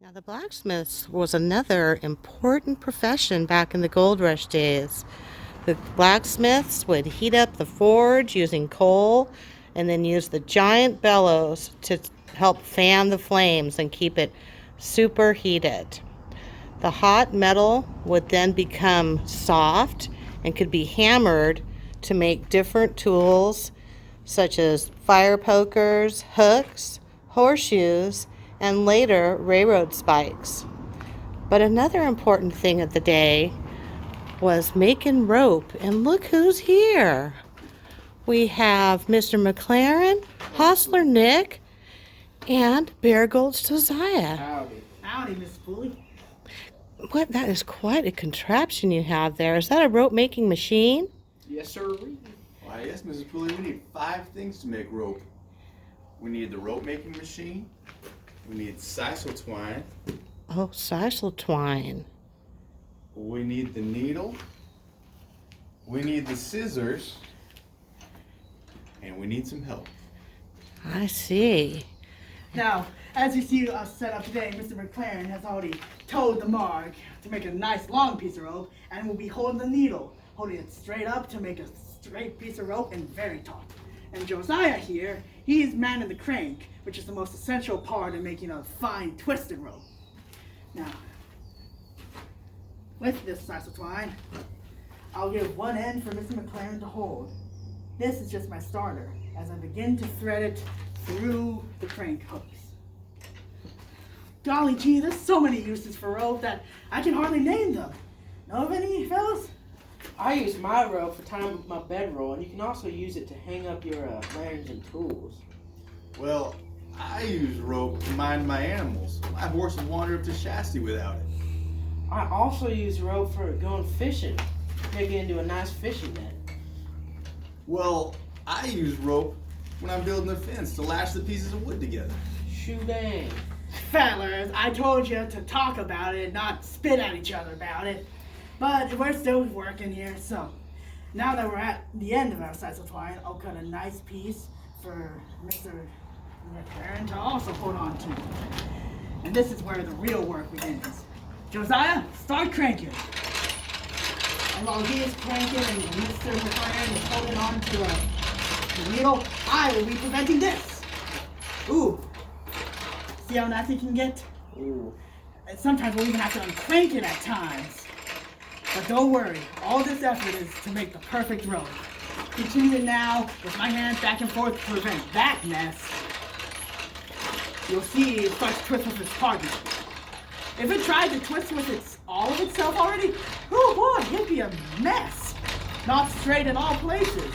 Now, the blacksmith was another important profession back in the gold rush days. The blacksmiths would heat up the forge using coal and then use the giant bellows to help fan the flames and keep it superheated. The hot metal would then become soft and could be hammered to make different tools such as fire pokers, hooks, horseshoes, and later railroad spikes. But another important thing of the day was making rope, and look who's here. We have Mr. McLaren, Hostler Nick, and Bear Gulch Josiah. Howdy. Howdy, Miss Bully. What, that is quite a contraption you have there. Is that a rope making machine? Yes, sir. Why, yes, Mrs. Pulley, we need 5 things to make rope. We need the rope making machine. We need sisal twine. Oh, sisal twine. We need the needle. We need the scissors. And we need some help. I see. Now, as you see us set up today, Mr. McLaren has already towed the mark to make a nice long piece of rope, and we'll be holding the needle, holding it straight up to make a straight piece of rope and very taut. And Josiah here, he's manning the crank, which is the most essential part in making a fine twisted rope. Now, with this sisal twine, I'll give one end for Mr. McLaren to hold. This is just my starter, as I begin to thread it through the crank hooks. Golly gee, there's so many uses for rope that I can hardly name them. Know of any, fellas? I use my rope for tying my bedroll, and you can also use it to hang up your lanterns and tools. Well, I use rope to mind my animals. My horses wander up to Shasta without it. I also use rope for going fishing, make it into a nice fishing net. Well, I use rope when I'm building a fence to lash the pieces of wood together. Shoo dang. Fellas, I told you to talk about it, not spit at each other about it. But we're still working here, so now that we're at the end of our sisal twine, I'll cut a nice piece for Mr. McLaren to also hold on to. And this is where the real work begins. Josiah, start cranking. And while he is cranking and Mr. McLaren is holding on to the needle, I will be preventing this. Ooh. See how nasty it can get? Ooh. And sometimes we'll even have to uncrank it at times. But don't worry, all this effort is to make the perfect rope. Continue now with my hands back and forth to prevent that mess. You'll see it starts to twist with its partner. If it tried to twist with all of itself already, oh boy, it'd be a mess. Not straight in all places.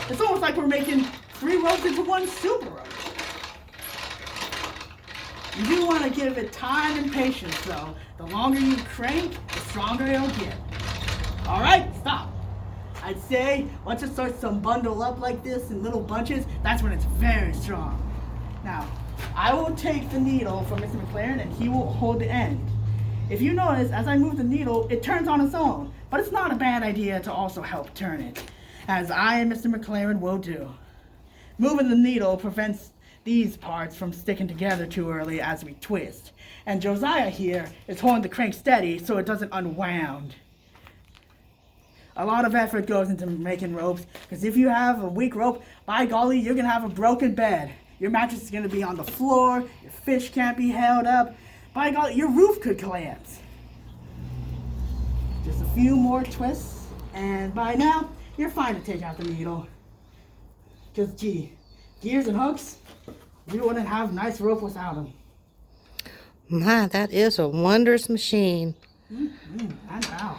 It's almost like we're making 3 ropes into one super rope. You do want to give it time and patience, though. The longer you crank, the stronger it'll get. All right, stop. I'd say once it starts to bundle up like this in little bunches, that's when it's very strong. Now, I will take the needle from Mr. McLaren and he will hold the end. If you notice, as I move the needle, it turns on its own, but it's not a bad idea to also help turn it, as I and Mr. McLaren will do. Moving the needle prevents these parts from sticking together too early as we twist. And Josiah here is holding the crank steady so it doesn't unwound. A lot of effort goes into making ropes, because if you have a weak rope, by golly, you're gonna have a broken bed. Your mattress is gonna be on the floor, your fish can't be held up. By golly, your roof could collapse. Just a few more twists, and by now, you're fine to take out the needle. Because gee, gears and hooks, we wouldn't have nice rope without them. My, that is a wondrous machine. And how?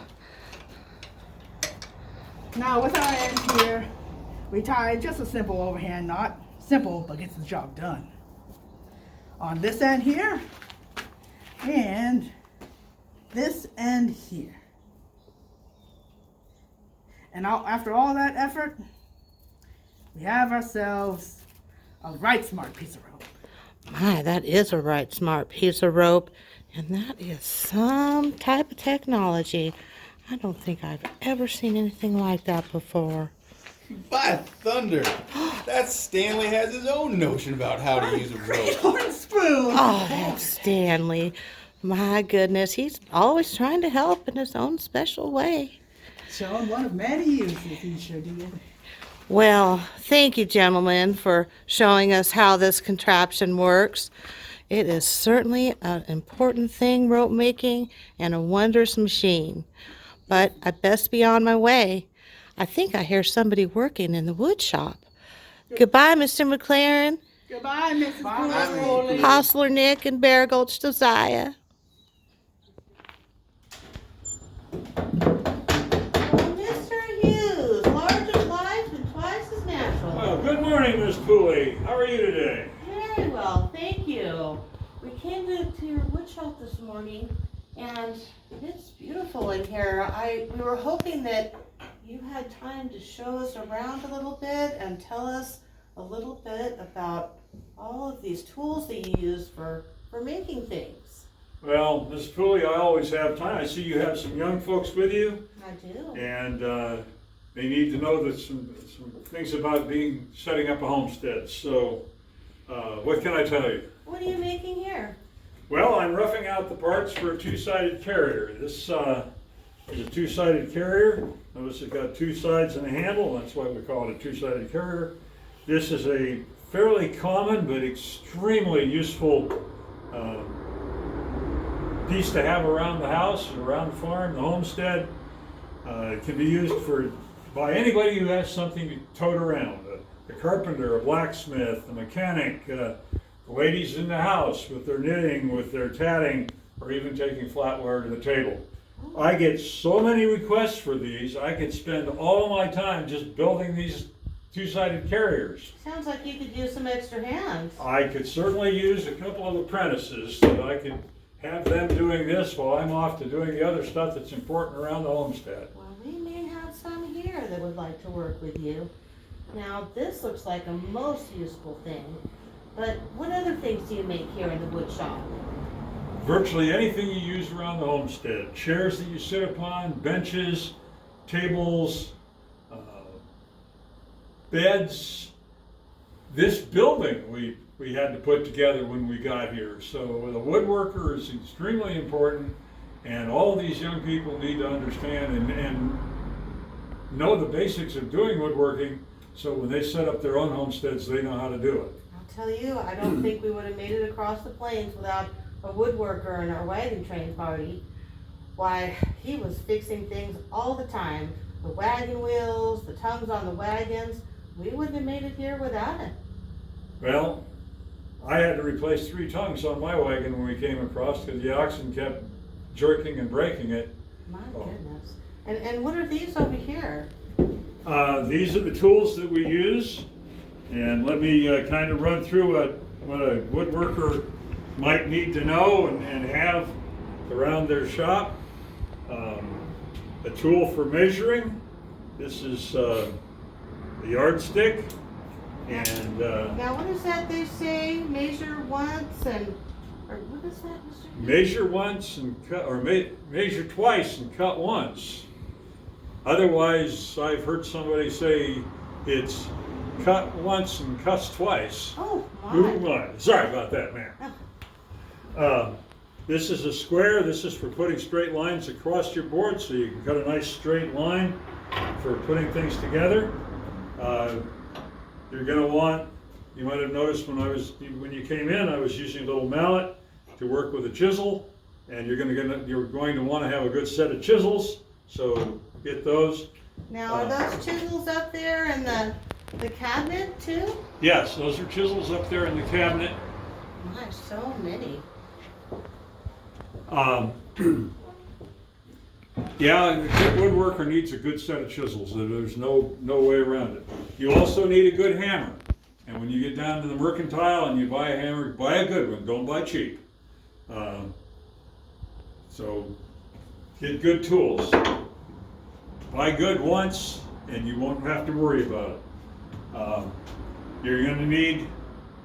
Now with our end here, we tie just a simple overhand knot. Simple, but gets the job done. On this end here, and this end here. And after all that effort, we have ourselves a right smart piece of rope. My, that is a right smart piece of rope, and that is some type of technology. I don't think I've ever seen anything like that before. By thunder! That Stanley has his own notion about how to use a rope. Horn spoon. Oh, that's Stanley. My goodness, he's always trying to help in his own special way. Showing one of many uses, he sure did. Well, thank you, gentlemen, for showing us how this contraption works. It is certainly an important thing, rope making, and a wondrous machine. But I best be on my way. I think I hear somebody working in the wood shop. Goodbye, Mr. McLaren, Goodbye, Mrs. Bye, Cooley. Miss Hostler Nick, and Bear Gulch Josiah. Mr. Hughes, large as life and twice as natural. Well, good morning, Miss Pooley. How are you today? Very well, thank you. We came to your wood shop this morning, and it's beautiful in here. We were hoping that you had time to show us around a little bit and tell us a little bit about all of these tools that you use for making things. Well, Miss Pooley, I always have time. I see you have some young folks with you, I do. and they need to know that some things about setting up a homestead. So, what can I tell you? What are you making here? Well, I'm roughing out the parts for a two-sided carrier. This is a two-sided carrier. Notice it's got two sides and a handle. That's why we call it a two-sided carrier. This is a fairly common but extremely useful piece to have around the house, around the farm, the homestead. It can be used by anybody who has something to tote around. A carpenter, a blacksmith, a mechanic, ladies in the house with their knitting, with their tatting, or even taking flatware to the table. I get so many requests for these, I could spend all my time just building these two-sided carriers. Sounds like you could use some extra hands. I could certainly use a couple of apprentices so that I could have them doing this while I'm off to doing the other stuff that's important around the homestead. Well, we may have some here that would like to work with you. Now, this looks like a most useful thing, but what other things do you make here in the wood shop? Virtually anything you use around the homestead. Chairs that you sit upon, benches, tables, beds. This building we had to put together when we got here. So the woodworker is extremely important, and all these young people need to understand and know the basics of doing woodworking, so when they set up their own homesteads, they know how to do it. I'll tell you, I don't think we would have made it across the plains without a woodworker in our wagon train party. Why, he was fixing things all the time. The wagon wheels, the tongues on the wagons. We wouldn't have made it here without it. Well, I had to replace 3 tongues on my wagon when we came across because the oxen kept jerking and breaking it. My goodness. And what are these over here? These are the tools that we use, and let me kind of run through what a woodworker might need to know and have around their shop. A tool for measuring. This is the yardstick, and Now, what is that they say? Measure once or what is that, Mr. measure once and cut, or measure twice and cut once. Otherwise, I've heard somebody say it's cut once and cuts twice. Oh, Ooh, my. my. Sorry about that, man. This is a square. This is for putting straight lines across your board, so you can cut a nice straight line for putting things together. You're going to want, you might have noticed when you came in, I was using a little mallet to work with a chisel, and you're going to want to have a good set of chisels, so get those. Now, are those chisels up there in the cabinet too? Yes, those are chisels up there in the cabinet. My, so many. Yeah, a good woodworker needs a good set of chisels. There's no way around it. You also need a good hammer. And when you get down to the mercantile and you buy a hammer, buy a good one. Don't buy cheap. So get good tools. Buy good once, and you won't have to worry about it. You're going to need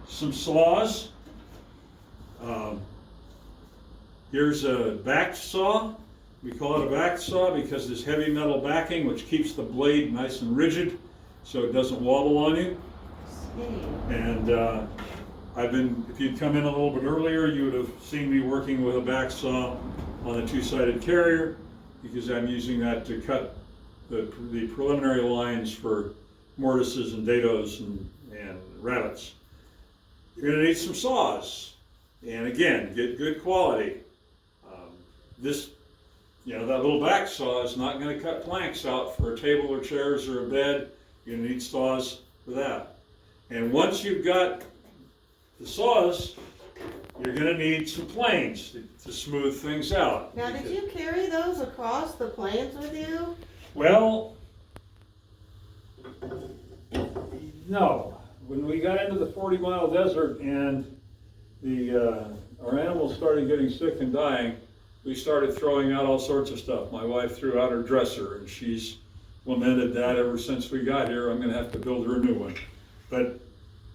some saws. Here's a back saw. We call it a back saw because there's heavy metal backing which keeps the blade nice and rigid so it doesn't wobble on you. Okay. And if you'd come in a little bit earlier, you would have seen me working with a back saw on a two-sided carrier, because I'm using that to cut the preliminary lines for mortises and dados and rabbets. You're gonna need some saws, and again, get good quality. That little back saw is not gonna cut planks out for a table or chairs or a bed. You're gonna need saws for that. And once you've got the saws, you're gonna need some planes to smooth things out. Now, did you carry those across the plains with you? Well, no. When we got into the 40-mile desert and our animals started getting sick and dying, we started throwing out all sorts of stuff. My wife threw out her dresser, and she's lamented that ever since we got here. I'm gonna have to build her a new one. But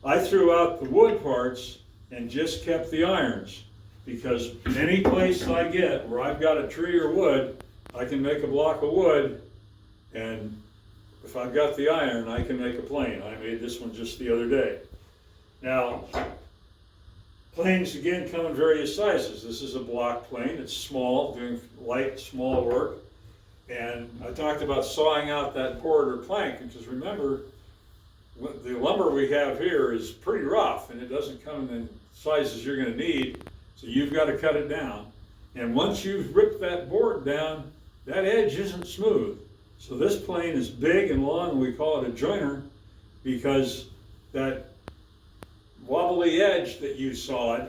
I threw out the wood parts and just kept the irons, because any place I get where I've got a tree or wood, I can make a block of wood, and if I've got the iron, I can make a plane. I made this one just the other day. Now, planes again come in various sizes. This is a block plane. It's small, doing light, small work. And I talked about sawing out that board or plank, because remember, the lumber we have here is pretty rough, and it doesn't come in the sizes you're going to need, so you've got to cut it down. And once you've ripped that board down, that edge isn't smooth. So this plane is big and long, and we call it a joiner, because that wobbly edge that you sawed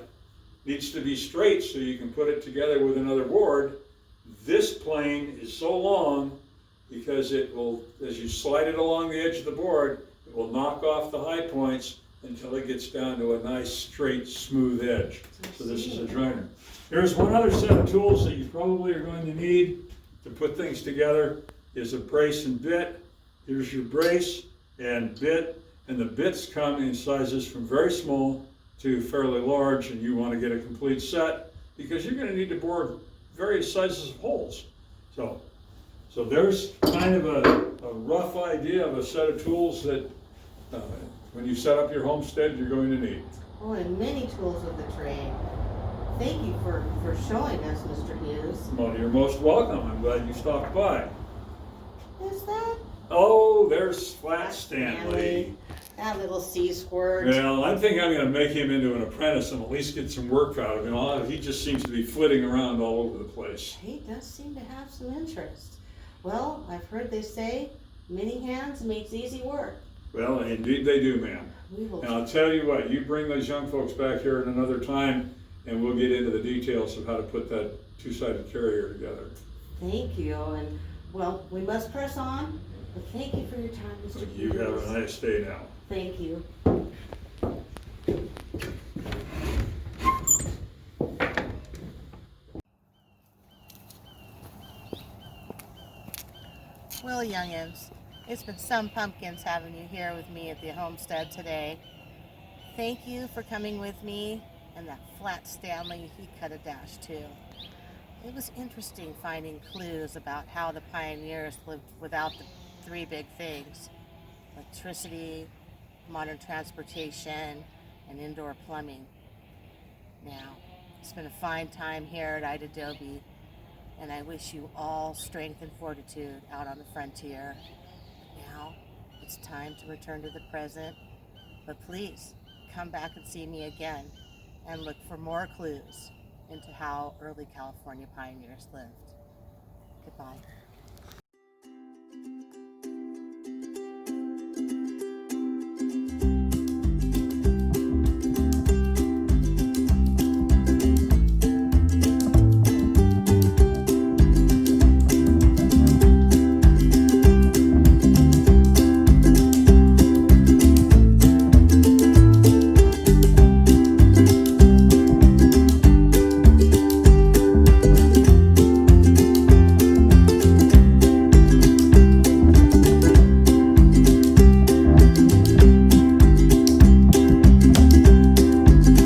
needs to be straight so you can put it together with another board. This plane is so long because it will, as you slide it along the edge of the board, it will knock off the high points until it gets down to a nice, straight, smooth edge. So this is a joiner. There's one other set of tools that you probably are going to need to put things together, is a brace and bit. Here's your brace and bit, and the bits come in sizes from very small to fairly large, and you want to get a complete set because you're going to need to bore various sizes of holes. So there's kind of a rough idea of a set of tools that when you set up your homestead, you're going to need. Oh, and many tools of the trade. Thank you for showing us, Mr. Hughes. Well, you're most welcome. I'm glad you stopped by. Is that? Oh, there's Flat Stanley. That little sea squirt. Well, I think I'm going to make him into an apprentice and at least get some work out of him. He just seems to be flitting around all over the place. He does seem to have some interest. Well, I've heard they say many hands makes easy work. Well, indeed they do, ma'am. We will. And I'll tell you what, you bring those young folks back here at another time and we'll get into the details of how to put that two-sided carrier together. Thank you. And, well, we must press on. But thank you for your time, Mr. You Hughes. have a nice day now. Thank you. Well, youngins, it's been some pumpkins having you here with me at the homestead today. Thank you for coming with me, and that Flat Stanley, he cut a dash too. It was interesting finding clues about how the pioneers lived without the three big things: electricity, modern transportation, and indoor plumbing. Now, it's been a fine time here at Ide Adobe, and I wish you all strength and fortitude out on the frontier. Now, it's time to return to the present, but please come back and see me again and look for more clues into how early California pioneers lived. Goodbye.